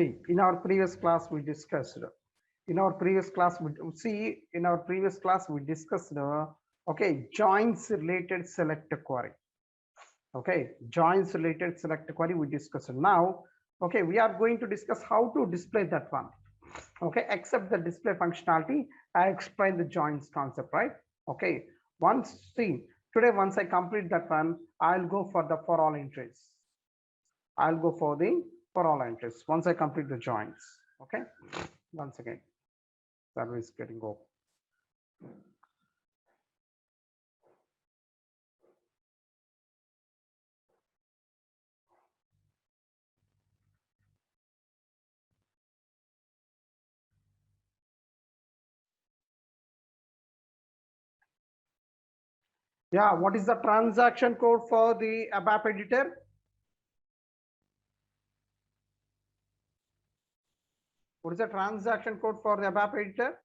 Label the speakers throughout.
Speaker 1: See, in our previous class we discussed. In our previous class, we discussed. Okay, joins related select query. Okay, joins related select query we discussed. Now, okay, we are going to discuss how to display that one. Okay, except the display functionality, I explained the joins concept, right? Okay, once I complete that one, I'll go for the for all entries. I'll go for the for all entries once I complete the joins. Okay, once again, service getting go. Yeah, what is the transaction code for the ABAP editor? What is the transaction code for the ABAP editor?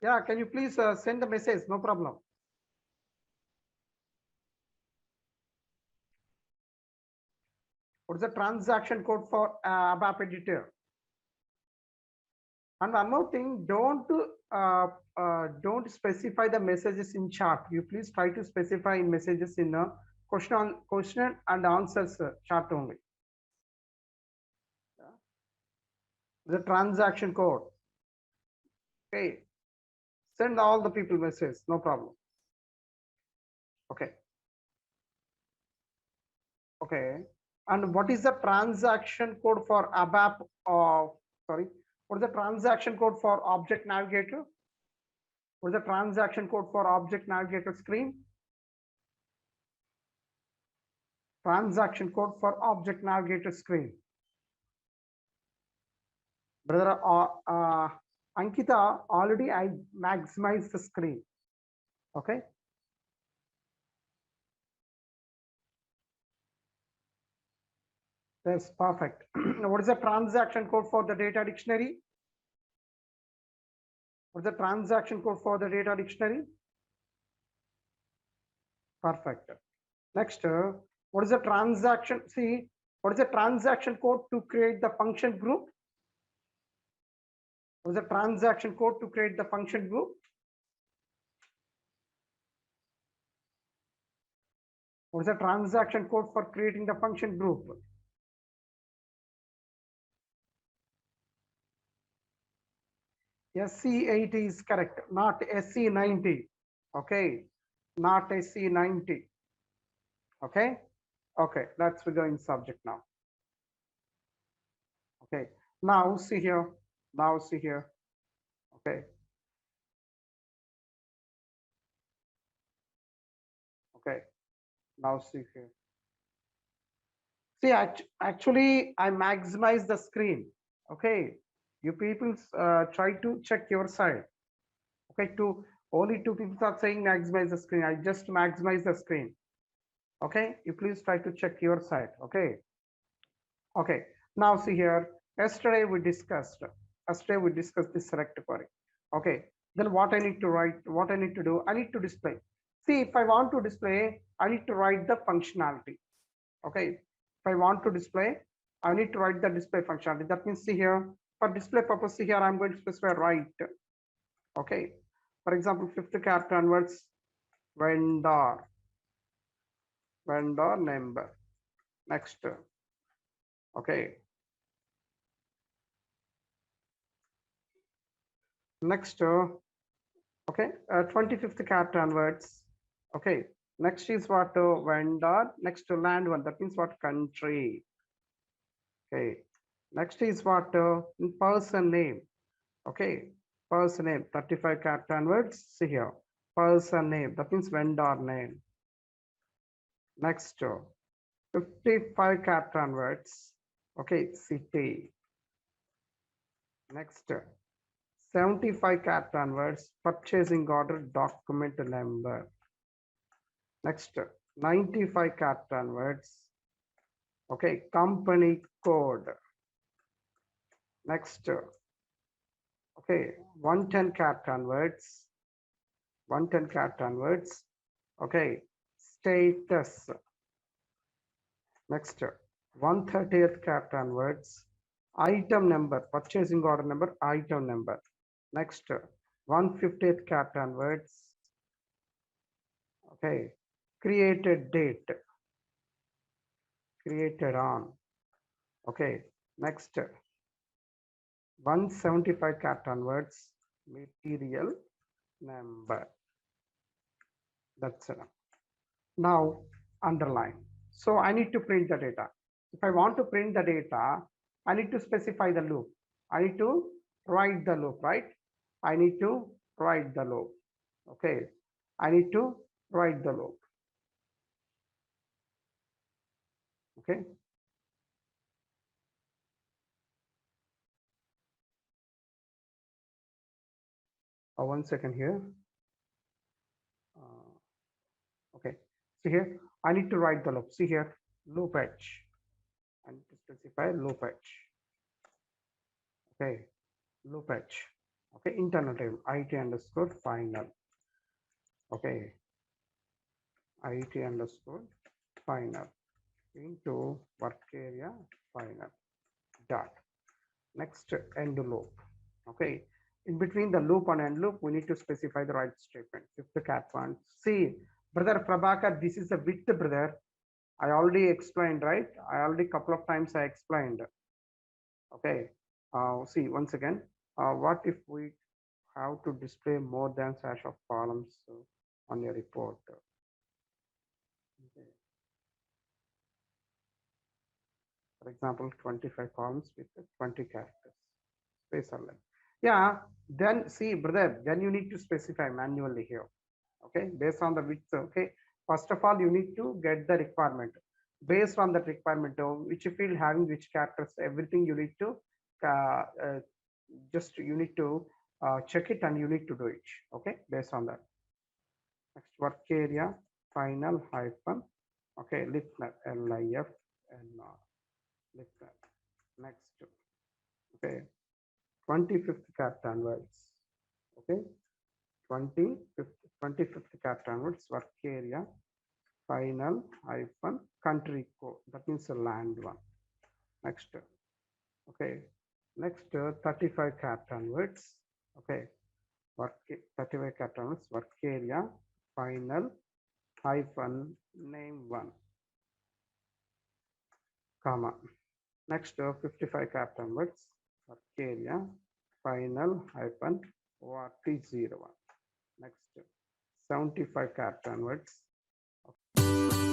Speaker 1: Yeah, can you please send the message? No problem. What is the transaction code for ABAP editor? And one more thing, don't specify the messages in chat. You please try to specify in messages in a question and answers chat only. The transaction code. Okay, send all the people messages, no problem. Okay. Okay. And what is the transaction code for ABAP? What is the transaction code for Object Navigator? What is the transaction code for Object Navigator screen? Transaction code for Object Navigator screen. Brother Ankita, already I maximized the screen. Okay. That's perfect. What is the transaction code for the data dictionary? What is the transaction code for the data dictionary? Perfect. Next, what is the transaction? See, what is the transaction code to create the function group? What is the transaction code to create the function group? What is the transaction code for creating the function group? SC80 is correct, not SC90. Okay, not SC90. Okay, okay, let's go in subject now. Okay, now see here. Now see here. Okay. Okay. Now see here. See, actually, I maximize the screen. Okay. You people try to check your side. Okay. Only two people are saying maximize the screen. I just maximize the screen. Okay. You please try to check your side. Okay. Okay. Now see here. Yesterday we discussed the select query. Okay. Then what I need to write, what I need to do, I need to display. See, if I want to display, I need to write the functionality. Okay. If I want to display, I need to write the display functionality. That means see here, for display purpose, see here, I'm going to specify write. Okay. For example, fifth character onwards, vendor number. Next. Okay. Next, okay, 25th character onwards. Okay, next is what vendor. Next to land one. That means what country. Okay, next is what person name. Okay, person name. 35 character onwards. See here, person name. That means vendor name. Next, 55 character onwards. Okay, city. Next. 75 character onwards, purchasing order document number. Next, 95 character onwards. Okay, company code. Next, okay, 110 character onwards. 110 character onwards. Okay, status. Next, 130th character onwards, item number, purchasing order number, item number. Next, 150th character onwards, okay, created date, created on, okay. Next, 175 character onwards, material number. That's enough. Now underline. So I need to print the data. If I want to print the data, I need to specify the loop. I need to write the loop, right? I need to write the loop. Okay. I need to write the loop. Okay. One second here. Okay. See here, I need to write the loop. See here, loop edge. I need to specify loop edge. Okay. Loop edge. Okay. Internal table it underscore final. Okay. it underscore final into work area final dot. Next, end loop. Okay. In between the loop and end loop, we need to specify the right statement. If the cat wants, see, brother Prabhakar, this is the width, brother. I already explained, right? I already couple of times I explained. Okay. See, once again, what if we have to display more than slash of columns on your report? Okay. For example, 25 columns with 20 characters, space or length. Yeah, then see, brother, then you need to specify manually here. Okay, based on the width. Okay, first of all, you need to get the requirement. Based on that requirement, which field having which characters, everything you need to just you need to check it and you need to do it. Okay, based on that. Next, work area final hyphen. Okay, listener LIF and listener. Next, okay, 25th character onwards. Okay, 25th character onwards, work area final hyphen country code, that means the land one. Next, okay, next 35 character onwards. Okay, work 35 character onwards, work area final hyphen name one comma. Next, 55 character onwards, work area final hyphen what is 01. Next, 75 character onwards. Okay.